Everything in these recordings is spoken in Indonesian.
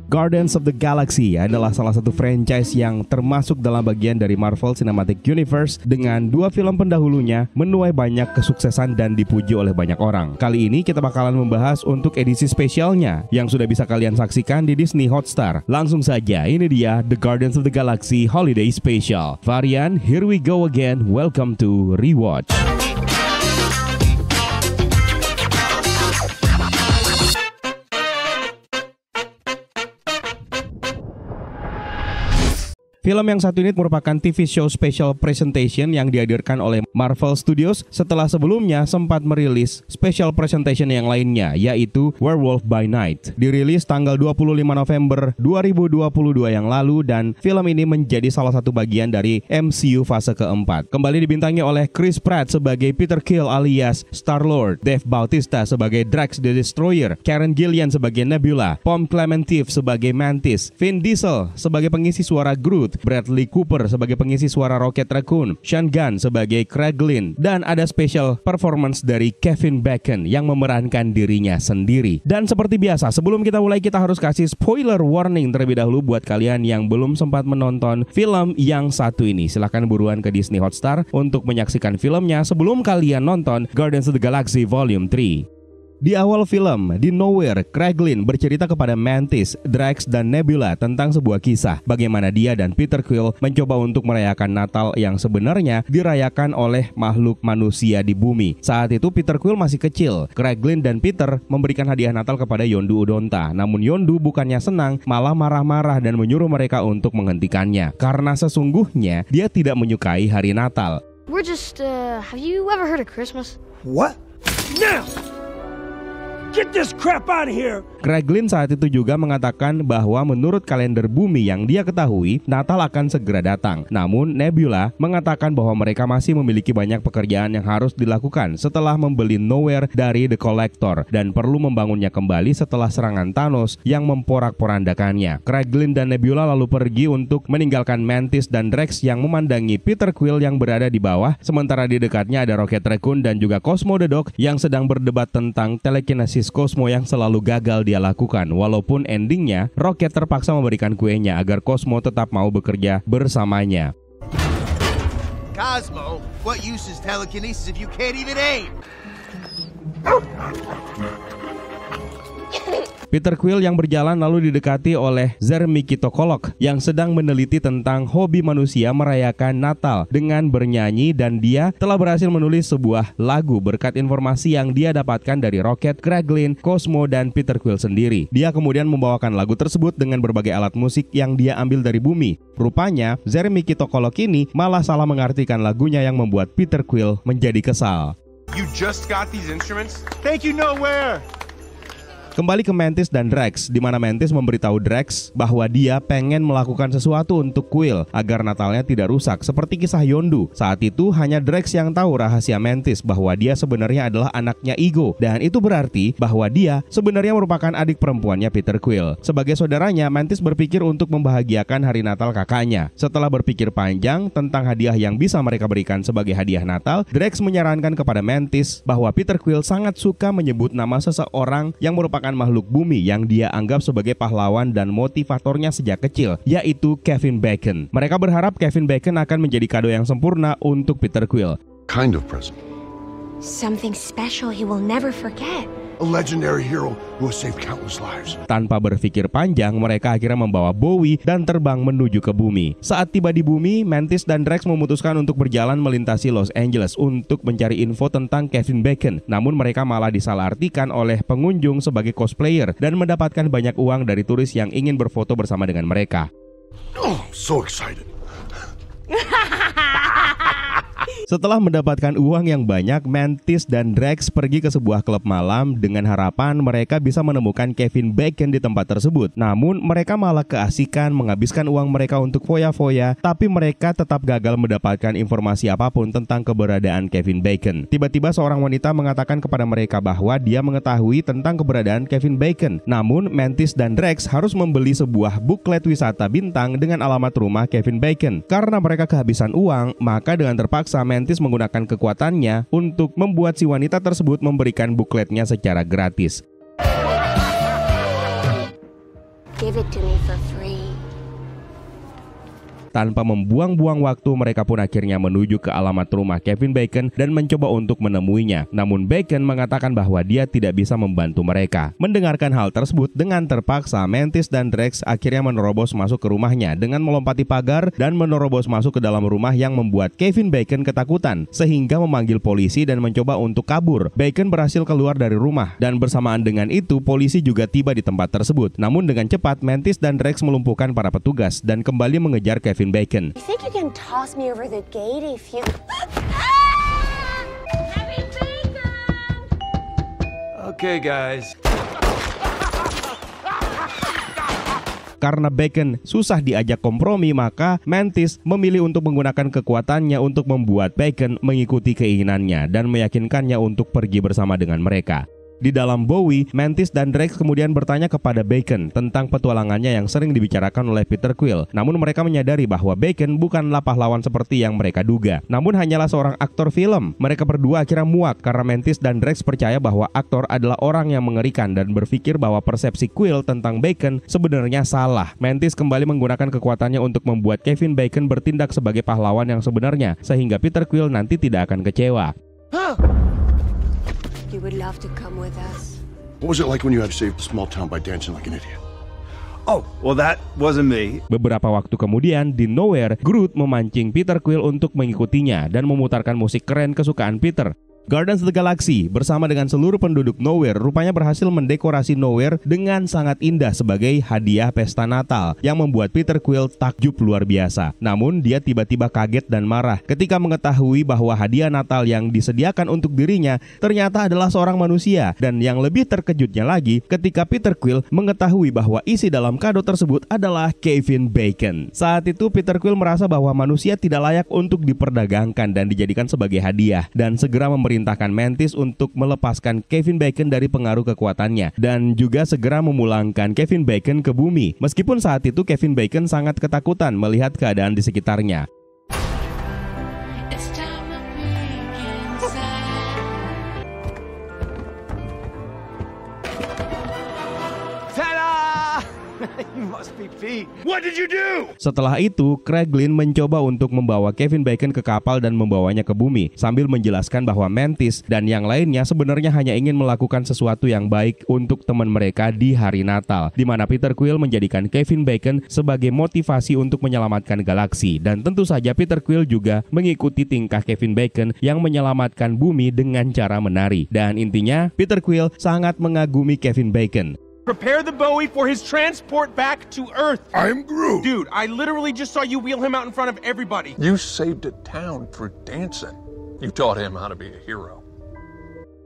Guardians of the Galaxy adalah salah satu franchise yang termasuk dalam bagian dari Marvel Cinematic Universe dengan 2 film pendahulunya menuai banyak kesuksesan dan dipuji oleh banyak orang. Kali ini kita bakalan membahas untuk edisi spesialnya yang sudah bisa kalian saksikan di Disney Hotstar. Langsung saja, ini dia The Guardians of the Galaxy Holiday Special. Varian, here we go again. Welcome to Rewatch. Film yang satu ini merupakan TV show special presentation yang dihadirkan oleh Marvel Studios setelah sebelumnya sempat merilis special presentation yang lainnya, yaitu Werewolf by Night. Dirilis tanggal 25 November 2022 yang lalu dan film ini menjadi salah satu bagian dari MCU fase keempat. Kembali dibintangi oleh Chris Pratt sebagai Peter Quill alias Star-Lord, Dave Bautista sebagai Drax the Destroyer, Karen Gillan sebagai Nebula, Pom Klementieff sebagai Mantis, Vin Diesel sebagai pengisi suara Groot, Bradley Cooper sebagai pengisi suara Rocket Raccoon, Sean Gunn sebagai Kraglin, dan ada special performance dari Kevin Bacon yang memerankan dirinya sendiri. Dan seperti biasa, sebelum kita mulai kita harus kasih spoiler warning terlebih dahulu buat kalian yang belum sempat menonton film yang satu ini. Silahkan buruan ke Disney Hotstar untuk menyaksikan filmnya sebelum kalian nonton Guardians of the Galaxy Volume 3. Di awal film, di Nowhere, Kraglin bercerita kepada Mantis, Drax, dan Nebula tentang sebuah kisah bagaimana dia dan Peter Quill mencoba untuk merayakan Natal yang sebenarnya dirayakan oleh makhluk manusia di bumi. Saat itu Peter Quill masih kecil. Kraglin dan Peter memberikan hadiah Natal kepada Yondu Udonta. Namun Yondu bukannya senang, malah marah-marah dan menyuruh mereka untuk menghentikannya karena sesungguhnya dia tidak menyukai hari Natal. Have you ever heard of Christmas? What? Now! Get this crap out of here! Kraglin saat itu juga mengatakan bahwa menurut kalender bumi yang dia ketahui, Natal akan segera datang. Namun Nebula mengatakan bahwa mereka masih memiliki banyak pekerjaan yang harus dilakukan setelah membeli Nowhere dari The Collector dan perlu membangunnya kembali setelah serangan Thanos yang memporak-porandakannya. Kraglin dan Nebula lalu pergi untuk meninggalkan Mantis dan Drax yang memandangi Peter Quill yang berada di bawah, sementara di dekatnya ada Rocket Raccoon dan juga Cosmo the Dog yang sedang berdebat tentang telekinesis Cosmo yang selalu gagal dia lakukan. Walaupun endingnya Rocket terpaksa memberikan kuenya agar Cosmo tetap mau bekerja bersamanya. Cosmo, what use is telekinesis if you can't even aim? Peter Quill yang berjalan lalu didekati oleh Zermiki Tokolok yang sedang meneliti tentang hobi manusia merayakan Natal dengan bernyanyi, dan dia telah berhasil menulis sebuah lagu berkat informasi yang dia dapatkan dari Rocket, Kraglin, Cosmo, dan Peter Quill sendiri. Dia kemudian membawakan lagu tersebut dengan berbagai alat musik yang dia ambil dari bumi. Rupanya Zermiki Tokolok ini malah salah mengartikan lagunya yang membuat Peter Quill menjadi kesal. You just got these instruments? Thank you, Nowhere! Kembali ke Mantis dan Drax, di mana Mantis memberitahu Drax bahwa dia pengen melakukan sesuatu untuk Quill agar Natalnya tidak rusak, seperti kisah Yondu. Saat itu hanya Drax yang tahu rahasia Mantis bahwa dia sebenarnya adalah anaknya Ego, dan itu berarti bahwa dia sebenarnya merupakan adik perempuannya Peter Quill. Sebagai saudaranya, Mantis berpikir untuk membahagiakan hari Natal kakaknya. Setelah berpikir panjang tentang hadiah yang bisa mereka berikan sebagai hadiah Natal, Drax menyarankan kepada Mantis bahwa Peter Quill sangat suka menyebut nama seseorang yang merupakan makhluk bumi yang dia anggap sebagai pahlawan dan motivatornya sejak kecil, yaitu Kevin Bacon. Mereka berharap Kevin Bacon akan menjadi kado yang sempurna untuk Peter Quill. Kind of present. Something special he will never forget. A legendary hero who has saved countless lives. Tanpa berpikir panjang, mereka akhirnya membawa Bowie dan terbang menuju ke bumi. Saat tiba di bumi, Mantis dan Drax memutuskan untuk berjalan melintasi Los Angeles untuk mencari info tentang Kevin Bacon. Namun mereka malah disalahartikan oleh pengunjung sebagai cosplayer dan mendapatkan banyak uang dari turis yang ingin berfoto bersama dengan mereka. Oh, so excited. Setelah mendapatkan uang yang banyak, Mantis dan Drax pergi ke sebuah klub malam dengan harapan mereka bisa menemukan Kevin Bacon di tempat tersebut. Namun mereka malah keasikan menghabiskan uang mereka untuk foya-foya, tapi mereka tetap gagal mendapatkan informasi apapun tentang keberadaan Kevin Bacon. Tiba-tiba seorang wanita mengatakan kepada mereka bahwa dia mengetahui tentang keberadaan Kevin Bacon. Namun Mantis dan Drax harus membeli sebuah buklet wisata bintang dengan alamat rumah Kevin Bacon. Karena mereka kehabisan uang, maka dengan terpaksa Mantis menggunakan kekuatannya untuk membuat si wanita tersebut memberikan bukletnya secara gratis. Give it to me for free. Tanpa membuang-buang waktu, mereka pun akhirnya menuju ke alamat rumah Kevin Bacon dan mencoba untuk menemuinya. Namun Bacon mengatakan bahwa dia tidak bisa membantu mereka. Mendengarkan hal tersebut, dengan terpaksa Mantis dan Drex akhirnya menerobos masuk ke rumahnya dengan melompati pagar dan menerobos masuk ke dalam rumah yang membuat Kevin Bacon ketakutan sehingga memanggil polisi dan mencoba untuk kabur. Bacon berhasil keluar dari rumah dan bersamaan dengan itu polisi juga tiba di tempat tersebut. Namun dengan cepat Mantis dan Drex melumpuhkan para petugas dan kembali mengejar Kevin Bacon. I think you can toss me over the gate if you... Okay, guys. Karena Bacon susah diajak kompromi, maka Mantis memilih untuk menggunakan kekuatannya untuk membuat Bacon mengikuti keinginannya dan meyakinkannya untuk pergi bersama dengan mereka. Di dalam Bowie, Mantis dan Drex kemudian bertanya kepada Bacon tentang petualangannya yang sering dibicarakan oleh Peter Quill. Namun mereka menyadari bahwa Bacon bukanlah pahlawan seperti yang mereka duga, namun hanyalah seorang aktor film. Mereka berdua akhirnya muak karena Mantis dan Drex percaya bahwa aktor adalah orang yang mengerikan dan berpikir bahwa persepsi Quill tentang Bacon sebenarnya salah. Mantis kembali menggunakan kekuatannya untuk membuat Kevin Bacon bertindak sebagai pahlawan yang sebenarnya, sehingga Peter Quill nanti tidak akan kecewa. You would love to come with us. What was it like when you had to save a small town by dancing like an idiot? Oh, well, that wasn't me. Beberapa waktu kemudian, di Nowhere, Groot memancing Peter Quill untuk mengikutinya dan memutarkan musik keren kesukaan Peter. Guardians of the Galaxy bersama dengan seluruh penduduk Nowhere rupanya berhasil mendekorasi Nowhere dengan sangat indah sebagai hadiah pesta Natal yang membuat Peter Quill takjub luar biasa. Namun dia tiba-tiba kaget dan marah ketika mengetahui bahwa hadiah Natal yang disediakan untuk dirinya ternyata adalah seorang manusia. Dan yang lebih terkejutnya lagi ketika Peter Quill mengetahui bahwa isi dalam kado tersebut adalah Kevin Bacon. Saat itu Peter Quill merasa bahwa manusia tidak layak untuk diperdagangkan dan dijadikan sebagai hadiah, dan segera memerintahkan Mantis untuk melepaskan Kevin Bacon dari pengaruh kekuatannya dan juga segera memulangkan Kevin Bacon ke bumi. Meskipun saat itu Kevin Bacon sangat ketakutan melihat keadaan di sekitarnya. You must be Pete. What did you do? Setelah itu, Kraglin mencoba untuk membawa Kevin Bacon ke kapal dan membawanya ke bumi, sambil menjelaskan bahwa Mantis dan yang lainnya sebenarnya hanya ingin melakukan sesuatu yang baik untuk teman mereka di hari Natal, di mana Peter Quill menjadikan Kevin Bacon sebagai motivasi untuk menyelamatkan galaksi. Dan tentu saja Peter Quill juga mengikuti tingkah Kevin Bacon yang menyelamatkan bumi dengan cara menari. Dan intinya, Peter Quill sangat mengagumi Kevin Bacon. Prepare the Bowie for his transport back to Earth. I'm Groot. Dude, I literally just saw you wheel him out in front of everybody. You saved a town for dancing. You taught him how to be a hero.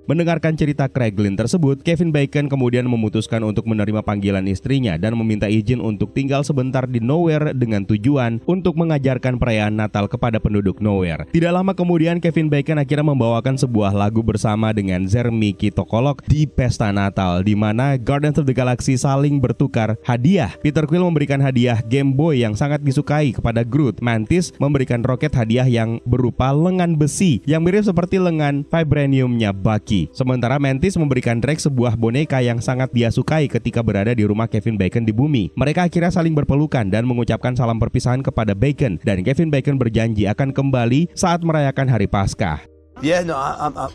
Mendengarkan cerita Kraglin tersebut, Kevin Bacon kemudian memutuskan untuk menerima panggilan istrinya dan meminta izin untuk tinggal sebentar di Nowhere dengan tujuan untuk mengajarkan perayaan Natal kepada penduduk Nowhere. Tidak lama kemudian, Kevin Bacon akhirnya membawakan sebuah lagu bersama dengan Zermiki Tokolok di pesta Natal, di mana Guardians of the Galaxy saling bertukar hadiah. Peter Quill memberikan hadiah Game Boy yang sangat disukai kepada Groot. Mantis memberikan roket hadiah yang berupa lengan besi yang mirip seperti lengan vibraniumnya Bucky. Sementara Mantis memberikan Drex sebuah boneka yang sangat dia sukai ketika berada di rumah Kevin Bacon di bumi. Mereka akhirnya saling berpelukan dan mengucapkan salam perpisahan kepada Bacon, dan Kevin Bacon berjanji akan kembali saat merayakan hari Paskah. Yeah, no,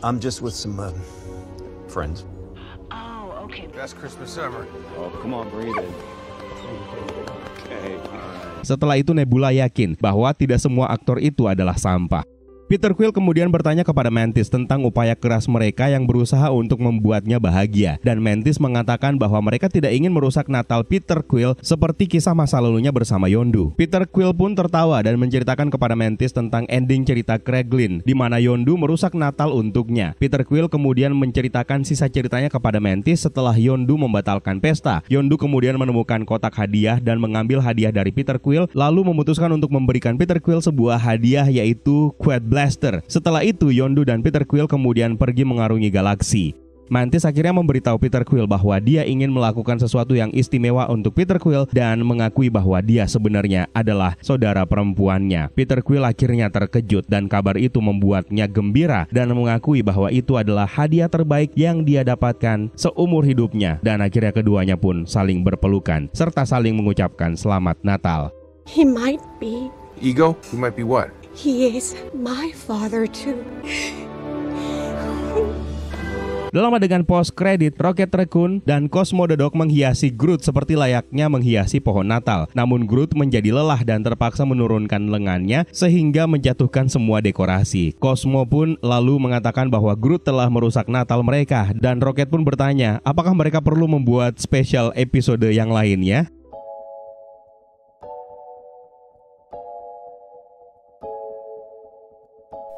I'm just with some friends. Oh, okay. Best Christmas ever. Oh, come on, breathe in. Okay. Setelah itu Nebula yakin bahwa tidak semua aktor itu adalah sampah. Peter Quill kemudian bertanya kepada Mantis tentang upaya keras mereka yang berusaha untuk membuatnya bahagia, dan Mantis mengatakan bahwa mereka tidak ingin merusak Natal Peter Quill seperti kisah masa lalunya bersama Yondu. Peter Quill pun tertawa dan menceritakan kepada Mantis tentang ending cerita Kraglin, di mana Yondu merusak Natal untuknya. Peter Quill kemudian menceritakan sisa ceritanya kepada Mantis setelah Yondu membatalkan pesta. Yondu kemudian menemukan kotak hadiah dan mengambil hadiah dari Peter Quill, lalu memutuskan untuk memberikan Peter Quill sebuah hadiah, yaitu Quad Blaster. Setelah itu, Yondu dan Peter Quill kemudian pergi mengarungi galaksi. Mantis akhirnya memberitahu Peter Quill bahwa dia ingin melakukan sesuatu yang istimewa untuk Peter Quill dan mengakui bahwa dia sebenarnya adalah saudara perempuannya. Peter Quill akhirnya terkejut dan kabar itu membuatnya gembira dan mengakui bahwa itu adalah hadiah terbaik yang dia dapatkan seumur hidupnya, dan akhirnya keduanya pun saling berpelukan serta saling mengucapkan selamat Natal. He might be. Ego? He might be what? He is my father too. Dalam adegan post kredit, Rocket Raccoon dan Cosmo the Dog menghiasi Groot seperti layaknya menghiasi pohon Natal. Namun Groot menjadi lelah dan terpaksa menurunkan lengannya sehingga menjatuhkan semua dekorasi. Cosmo pun lalu mengatakan bahwa Groot telah merusak Natal mereka, dan Rocket pun bertanya, apakah mereka perlu membuat special episode yang lainnya?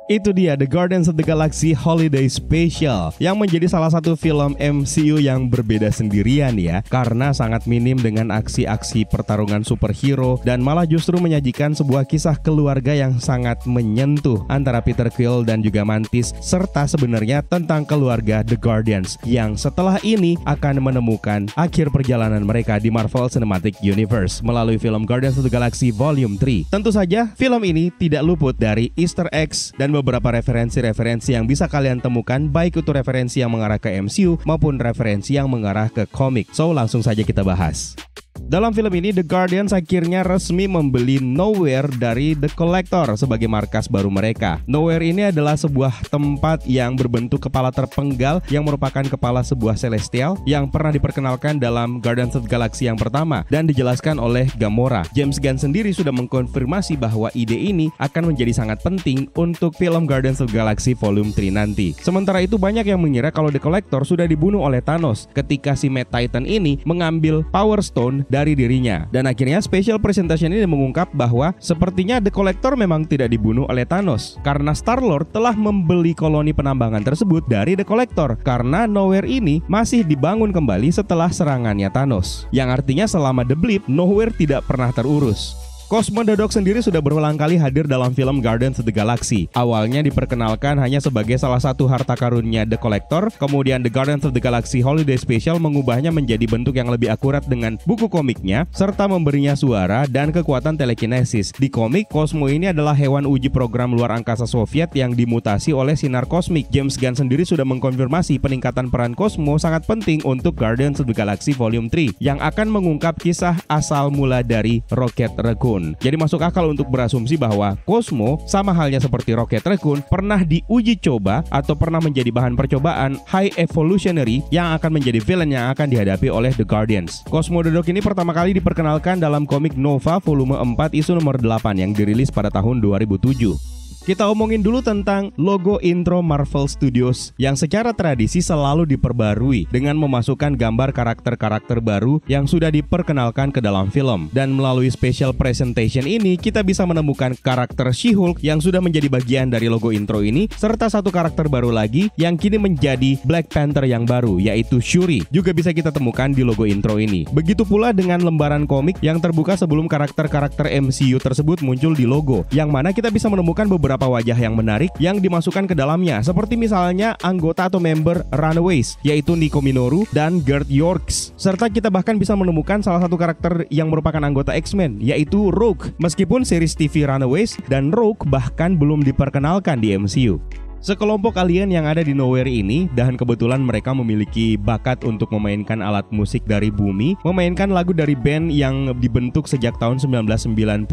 Itu dia The Guardians of the Galaxy Holiday Special, yang menjadi salah satu film MCU yang berbeda sendirian ya, karena sangat minim dengan aksi-aksi pertarungan superhero dan malah justru menyajikan sebuah kisah keluarga yang sangat menyentuh antara Peter Quill dan juga Mantis, serta sebenarnya tentang keluarga The Guardians yang setelah ini akan menemukan akhir perjalanan mereka di Marvel Cinematic Universe melalui film Guardians of the Galaxy Volume 3. Tentu saja film ini tidak luput dari Easter eggs dan beberapa referensi-referensi yang bisa kalian temukan, baik itu referensi yang mengarah ke MCU maupun referensi yang mengarah ke komik. So langsung saja kita bahas. Dalam film ini, The Guardians akhirnya resmi membeli Knowhere dari The Collector sebagai markas baru mereka. Knowhere ini adalah sebuah tempat yang berbentuk kepala terpenggal yang merupakan kepala sebuah Celestial yang pernah diperkenalkan dalam Guardians of the Galaxy yang pertama dan dijelaskan oleh Gamora. James Gunn sendiri sudah mengkonfirmasi bahwa ide ini akan menjadi sangat penting untuk film Guardians of the Galaxy Volume 3 nanti. Sementara itu, banyak yang mengira kalau The Collector sudah dibunuh oleh Thanos ketika si Mad Titan ini mengambil Power Stone dari dirinya. Dan akhirnya special presentation ini mengungkap bahwa sepertinya The Collector memang tidak dibunuh oleh Thanos, karena Star-Lord telah membeli koloni penambangan tersebut dari The Collector, karena Knowhere ini masih dibangun kembali setelah serangannya Thanos, yang artinya selama The Blip, Knowhere tidak pernah terurus. Cosmo the Dog sendiri sudah berulang kali hadir dalam film Guardians of the Galaxy. Awalnya diperkenalkan hanya sebagai salah satu harta karunnya The Collector, kemudian The Guardians of the Galaxy Holiday Special mengubahnya menjadi bentuk yang lebih akurat dengan buku komiknya, serta memberinya suara dan kekuatan telekinesis. Di komik, Cosmo ini adalah hewan uji program luar angkasa Soviet yang dimutasi oleh sinar kosmik. James Gunn sendiri sudah mengkonfirmasi peningkatan peran Cosmo sangat penting untuk Guardians of the Galaxy Volume 3, yang akan mengungkap kisah asal mula dari Rocket Raccoon. Jadi masuk akal untuk berasumsi bahwa Cosmo, sama halnya seperti Rocket Raccoon, pernah diuji coba atau pernah menjadi bahan percobaan High Evolutionary yang akan menjadi villain yang akan dihadapi oleh The Guardians. Cosmo the Dog ini pertama kali diperkenalkan dalam komik Nova volume 4 isu nomor 8 yang dirilis pada tahun 2007. Kita omongin dulu tentang logo intro Marvel Studios yang secara tradisi selalu diperbarui dengan memasukkan gambar karakter-karakter baru yang sudah diperkenalkan ke dalam film. Dan melalui special presentation ini, kita bisa menemukan karakter She-Hulk yang sudah menjadi bagian dari logo intro ini, serta satu karakter baru lagi yang kini menjadi Black Panther yang baru, yaitu Shuri, juga bisa kita temukan di logo intro ini. Begitu pula dengan lembaran komik yang terbuka sebelum karakter-karakter MCU tersebut muncul di logo, yang mana kita bisa menemukan beberapa wajah yang menarik yang dimasukkan ke dalamnya, seperti misalnya anggota atau member Runaways, yaitu Nico Minoru dan Gert Yorks. Serta kita bahkan bisa menemukan salah satu karakter yang merupakan anggota X-Men, yaitu Rogue, meskipun series TV Runaways dan Rogue bahkan belum diperkenalkan di MCU. Sekelompok alien yang ada di Knowhere ini, dan kebetulan mereka memiliki bakat untuk memainkan alat musik dari bumi, memainkan lagu dari band yang dibentuk sejak tahun 1992,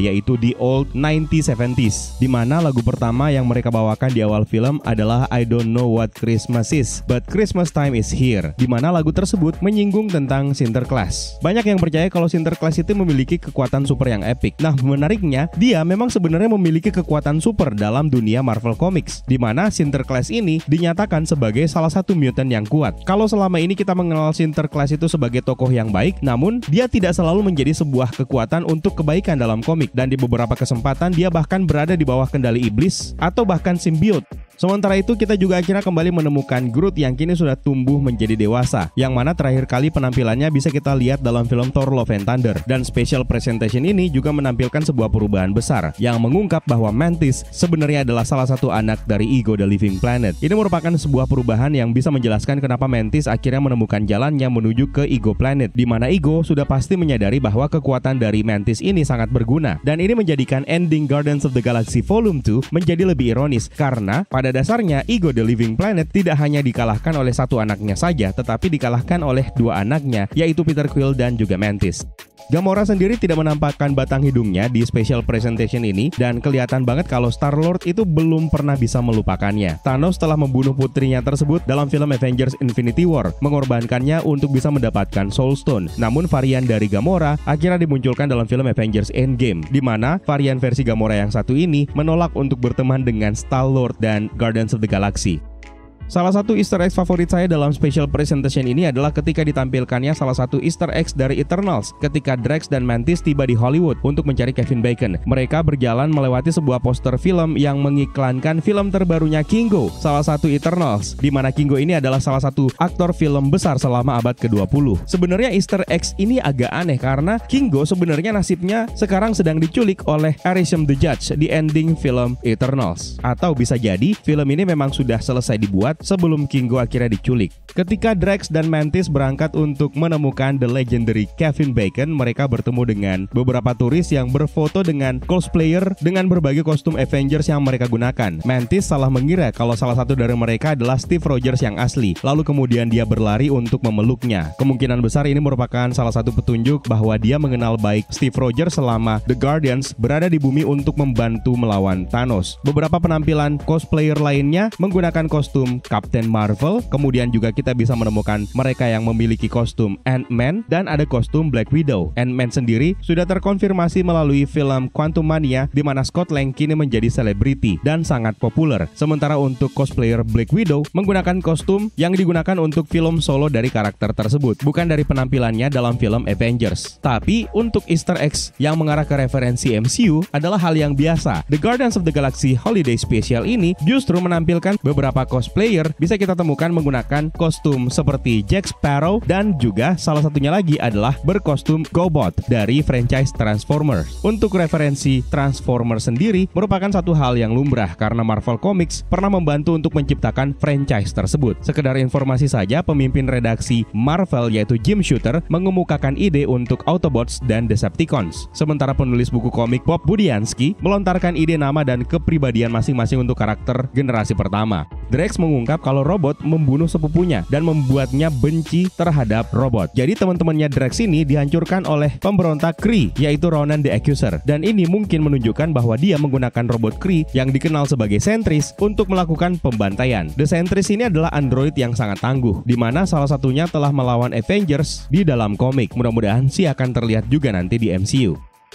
yaitu The Old 1970s, di mana lagu pertama yang mereka bawakan di awal film adalah I Don't Know What Christmas Is, But Christmas Time Is Here, di mana lagu tersebut menyinggung tentang Sinterklas. Banyak yang percaya kalau Sinterklas itu memiliki kekuatan super yang epic. Nah, menariknya, dia memang sebenarnya memiliki kekuatan super dalam dunia Marvel Comics, di mana Sinterklas ini dinyatakan sebagai salah satu mutant yang kuat. Kalau selama ini kita mengenal Sinterklas itu sebagai tokoh yang baik, namun dia tidak selalu menjadi sebuah kekuatan untuk kebaikan dalam komik, dan di beberapa kesempatan dia bahkan berada di bawah kendali iblis atau bahkan simbiot. Sementara itu kita juga akhirnya kembali menemukan Groot yang kini sudah tumbuh menjadi dewasa, yang mana terakhir kali penampilannya bisa kita lihat dalam film Thor Love and Thunder. Dan special presentation ini juga menampilkan sebuah perubahan besar yang mengungkap bahwa Mantis sebenarnya adalah salah satu anak dari Ego the Living Planet. Ini merupakan sebuah perubahan yang bisa menjelaskan kenapa Mantis akhirnya menemukan jalannya menuju ke Ego Planet, di mana Ego sudah pasti menyadari bahwa kekuatan dari Mantis ini sangat berguna. Dan ini menjadikan ending Guardians of the Galaxy Volume 2 menjadi lebih ironis karena pada dasarnya Ego the Living Planet tidak hanya dikalahkan oleh satu anaknya saja, tetapi dikalahkan oleh dua anaknya, yaitu Peter Quill dan juga Mantis. Gamora sendiri tidak menampakkan batang hidungnya di special presentation ini, dan kelihatan banget kalau Star-Lord itu belum pernah bisa melupakannya. Thanos telah membunuh putrinya tersebut dalam film Avengers Infinity War, mengorbankannya untuk bisa mendapatkan Soul Stone. Namun varian dari Gamora akhirnya dimunculkan dalam film Avengers Endgame, di mana varian versi Gamora yang satu ini menolak untuk berteman dengan Star-Lord dan Guardians of the Galaxy. Salah satu Easter egg favorit saya dalam special presentation ini adalah ketika ditampilkannya salah satu Easter eggs dari Eternals ketika Drax dan Mantis tiba di Hollywood untuk mencari Kevin Bacon. Mereka berjalan melewati sebuah poster film yang mengiklankan film terbarunya Kingo, salah satu Eternals, di mana Kingo ini adalah salah satu aktor film besar selama abad ke-20. Sebenarnya Easter eggs ini agak aneh karena Kingo sebenarnya nasibnya sekarang sedang diculik oleh Arishem the Judge di ending film Eternals. Atau bisa jadi film ini memang sudah selesai dibuat sebelum Kingo akhirnya diculik. Ketika Drax dan Mantis berangkat untuk menemukan the legendary Kevin Bacon, mereka bertemu dengan beberapa turis yang berfoto dengan cosplayer dengan berbagai kostum Avengers yang mereka gunakan. Mantis salah mengira kalau salah satu dari mereka adalah Steve Rogers yang asli, lalu kemudian dia berlari untuk memeluknya. Kemungkinan besar ini merupakan salah satu petunjuk bahwa dia mengenal baik Steve Rogers selama The Guardians berada di bumi untuk membantu melawan Thanos. Beberapa penampilan cosplayer lainnya menggunakan kostum Captain Marvel, kemudian juga kita bisa menemukan mereka yang memiliki kostum Ant-Man dan ada kostum Black Widow. Ant-Man sendiri sudah terkonfirmasi melalui film Quantumania, di mana Scott Lang kini menjadi selebriti dan sangat populer. Sementara untuk cosplayer Black Widow menggunakan kostum yang digunakan untuk film solo dari karakter tersebut, bukan dari penampilannya dalam film Avengers. Tapi untuk Easter eggs yang mengarah ke referensi MCU adalah hal yang biasa. The Guardians of the Galaxy Holiday Special ini justru menampilkan beberapa cosplayer bisa kita temukan menggunakan kostum seperti Jack Sparrow, dan juga salah satunya lagi adalah berkostum GoBot dari franchise Transformers. Untuk referensi Transformers sendiri merupakan satu hal yang lumrah karena Marvel Comics pernah membantu untuk menciptakan franchise tersebut. Sekedar informasi saja, pemimpin redaksi Marvel yaitu Jim Shooter mengemukakan ide untuk Autobots dan Decepticons. Sementara penulis buku komik Bob Budiansky melontarkan ide nama dan kepribadian masing-masing untuk karakter generasi pertama. Drax mengungkap kalau robot membunuh sepupunya dan membuatnya benci terhadap robot. Jadi teman-temannya Drax ini dihancurkan oleh pemberontak Kree, yaitu Ronan the Accuser. Dan ini mungkin menunjukkan bahwa dia menggunakan robot Kree yang dikenal sebagai Sentries untuk melakukan pembantaian. The Sentries ini adalah android yang sangat tangguh, di mana salah satunya telah melawan Avengers di dalam komik. Mudah-mudahan sih akan terlihat juga nanti di MCU.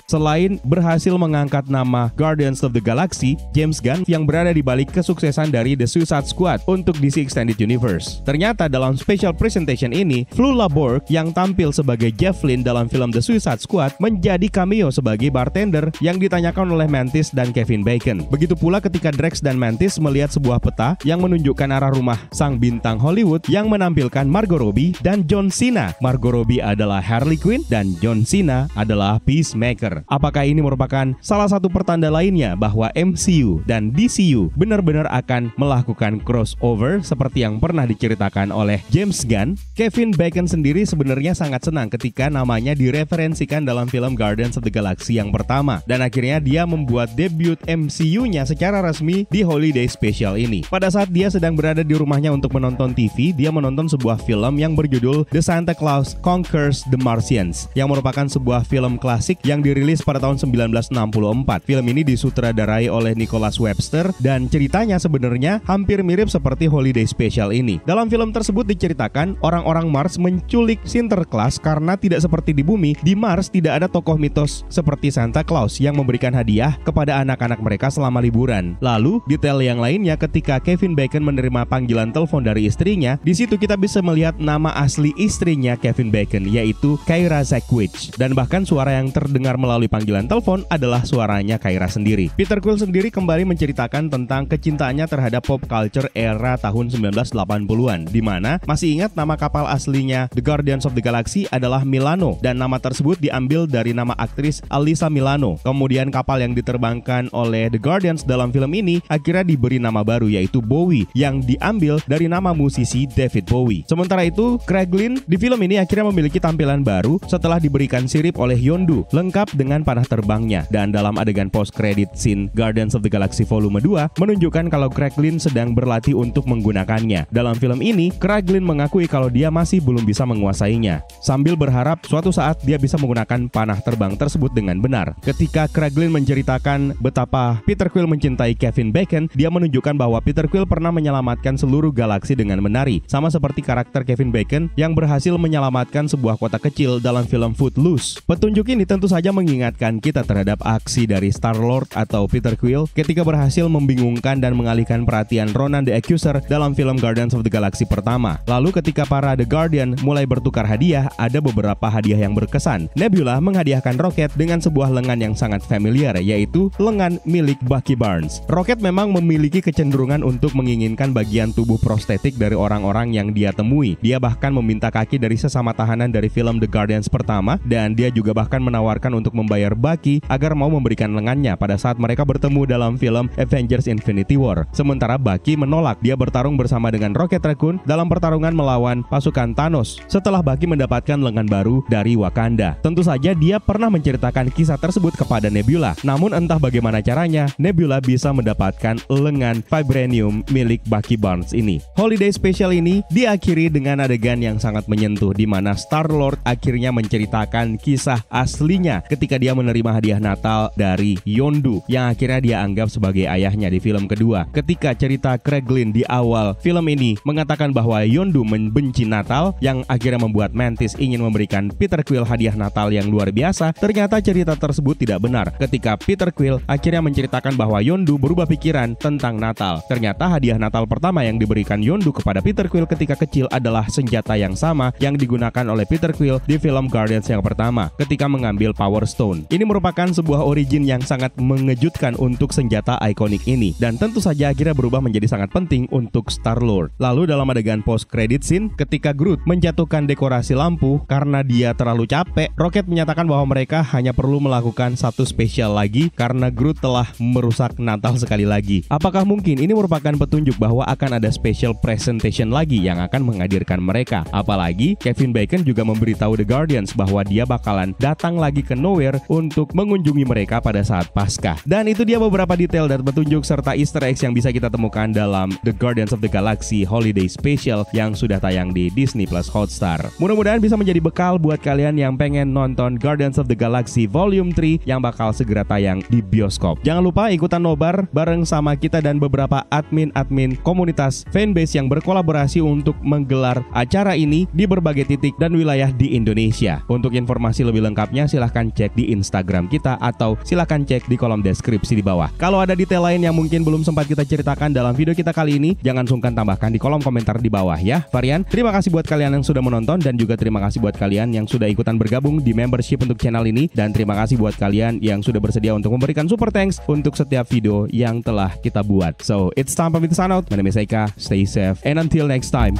Selain berhasil mengangkat nama Guardians of the Galaxy, James Gunn yang berada di balik kesuksesan dari The Suicide Squad untuk DC Extended Universe. Ternyata dalam special presentation ini, Flula Borg yang tampil sebagai Jeff Lynne dalam film The Suicide Squad menjadi cameo sebagai bartender yang ditanyakan oleh Mantis dan Kevin Bacon. Begitu pula ketika Drax dan Mantis melihat sebuah peta yang menunjukkan arah rumah sang bintang Hollywood yang menampilkan Margot Robbie dan John Cena. Margot Robbie adalah Harley Quinn dan John Cena adalah Peacemaker. Apakah ini merupakan salah satu pertanda lainnya bahwa MCU dan DCU benar-benar akan melakukan crossover seperti yang pernah diceritakan oleh James Gunn? Kevin Bacon sendiri sebenarnya sangat senang ketika namanya direferensikan dalam film Guardians of the Galaxy yang pertama, dan akhirnya dia membuat debut MCU-nya secara resmi di Holiday Special ini. Pada saat dia sedang berada di rumahnya untuk menonton TV, dia menonton sebuah film yang berjudul The Santa Claus Conquers the Martians, yang merupakan sebuah film klasik yang dirilis pada tahun 1964. Film ini disutradarai oleh Nicholas Webster dan ceritanya sebenarnya hampir mirip seperti Holiday Special ini. Dalam film tersebut diceritakan orang-orang Mars menculik Sinterklas karena tidak seperti di bumi. Di Mars tidak ada tokoh mitos seperti Santa Claus yang memberikan hadiah kepada anak-anak mereka selama liburan. Lalu detail yang lainnya ketika Kevin Bacon menerima panggilan telepon dari istrinya, di situ kita bisa melihat nama asli istrinya Kevin Bacon, yaitu Kyra Zachwich, dan bahkan suara yang terdengar melalui melalui panggilan telepon adalah suaranya Kyra sendiri. Peter Quill sendiri kembali menceritakan tentang kecintaannya terhadap pop culture era tahun 1980-an, di mana masih ingat nama kapal aslinya The Guardians of the Galaxy adalah Milano, dan nama tersebut diambil dari nama aktris Alyssa Milano. Kemudian kapal yang diterbangkan oleh The Guardians dalam film ini akhirnya diberi nama baru, yaitu Bowie, yang diambil dari nama musisi David Bowie. Sementara itu, Kraglin di film ini akhirnya memiliki tampilan baru setelah diberikan sirip oleh Yondu, lengkap dengan panah terbangnya. Dan dalam adegan post-credit scene Guardians of the Galaxy Volume 2 menunjukkan kalau Kraglin sedang berlatih untuk menggunakannya. Dalam film ini, Kraglin mengakui kalau dia masih belum bisa menguasainya, sambil berharap suatu saat dia bisa menggunakan panah terbang tersebut dengan benar. Ketika Kraglin menceritakan betapa Peter Quill mencintai Kevin Bacon, dia menunjukkan bahwa Peter Quill pernah menyelamatkan seluruh galaksi dengan menari, sama seperti karakter Kevin Bacon yang berhasil menyelamatkan sebuah kota kecil dalam film Footloose. Petunjuk ini tentu saja mengingatkan kita terhadap aksi dari Star-Lord atau Peter Quill ketika berhasil membingungkan dan mengalihkan perhatian Ronan the Accuser dalam film Guardians of the Galaxy pertama. Lalu ketika para The Guardian mulai bertukar hadiah, ada beberapa hadiah yang berkesan. Nebula menghadiahkan Rocket dengan sebuah lengan yang sangat familiar, yaitu lengan milik Bucky Barnes. Rocket memang memiliki kecenderungan untuk menginginkan bagian tubuh prostetik dari orang-orang yang dia temui. Dia bahkan meminta kaki dari sesama tahanan dari film The Guardians pertama, dan dia juga bahkan menawarkan untuk membayar Bucky agar mau memberikan lengannya pada saat mereka bertemu dalam film Avengers Infinity War. Sementara Bucky menolak. Dia bertarung bersama dengan Rocket Raccoon dalam pertarungan melawan pasukan Thanos setelah Bucky mendapatkan lengan baru dari Wakanda. Tentu saja dia pernah menceritakan kisah tersebut kepada Nebula. Namun entah bagaimana caranya, Nebula bisa mendapatkan lengan vibranium milik Bucky Barnes ini. Holiday Special ini diakhiri dengan adegan yang sangat menyentuh, di mana Star-Lord akhirnya menceritakan kisah aslinya ketika dia menerima hadiah Natal dari Yondu yang akhirnya dia anggap sebagai ayahnya di film kedua. Ketika cerita Kraglin di awal film ini mengatakan bahwa Yondu membenci Natal, yang akhirnya membuat Mantis ingin memberikan Peter Quill hadiah Natal yang luar biasa, ternyata cerita tersebut tidak benar. Ketika Peter Quill akhirnya menceritakan bahwa Yondu berubah pikiran tentang Natal, ternyata hadiah Natal pertama yang diberikan Yondu kepada Peter Quill ketika kecil adalah senjata yang sama yang digunakan oleh Peter Quill di film Guardians yang pertama ketika mengambil Power Stone. Ini merupakan sebuah origin yang sangat mengejutkan untuk senjata ikonik ini, dan tentu saja akhirnya berubah menjadi sangat penting untuk Star-Lord. Lalu dalam adegan post-credit scene, ketika Groot menjatuhkan dekorasi lampu karena dia terlalu capek, Rocket menyatakan bahwa mereka hanya perlu melakukan satu spesial lagi karena Groot telah merusak Natal sekali lagi. Apakah mungkin ini merupakan petunjuk bahwa akan ada special presentation lagi yang akan menghadirkan mereka? Apalagi Kevin Bacon juga memberitahu The Guardians bahwa dia bakalan datang lagi ke Nowhere untuk mengunjungi mereka pada saat Paskah. Dan itu dia beberapa detail dan petunjuk serta Easter eggs yang bisa kita temukan dalam The Guardians of the Galaxy Holiday Special yang sudah tayang di Disney Plus Hotstar. Mudah-mudahan bisa menjadi bekal buat kalian yang pengen nonton Guardians of the Galaxy Volume 3 yang bakal segera tayang di bioskop. Jangan lupa ikutan nobar bareng sama kita dan beberapa admin-admin komunitas fanbase yang berkolaborasi untuk menggelar acara ini di berbagai titik dan wilayah di Indonesia. Untuk informasi lebih lengkapnya silahkan cek di Instagram kita atau silahkan cek di kolom deskripsi di bawah. Kalau ada detail lain yang mungkin belum sempat kita ceritakan dalam video kita kali ini, jangan sungkan tambahkan di kolom komentar di bawah ya. Varian, terima kasih buat kalian yang sudah menonton, dan juga terima kasih buat kalian yang sudah ikutan bergabung di membership untuk channel ini, dan terima kasih buat kalian yang sudah bersedia untuk memberikan super thanks untuk setiap video yang telah kita buat. So, it's time pamit sign out. My name is Eka. Stay safe and until next time.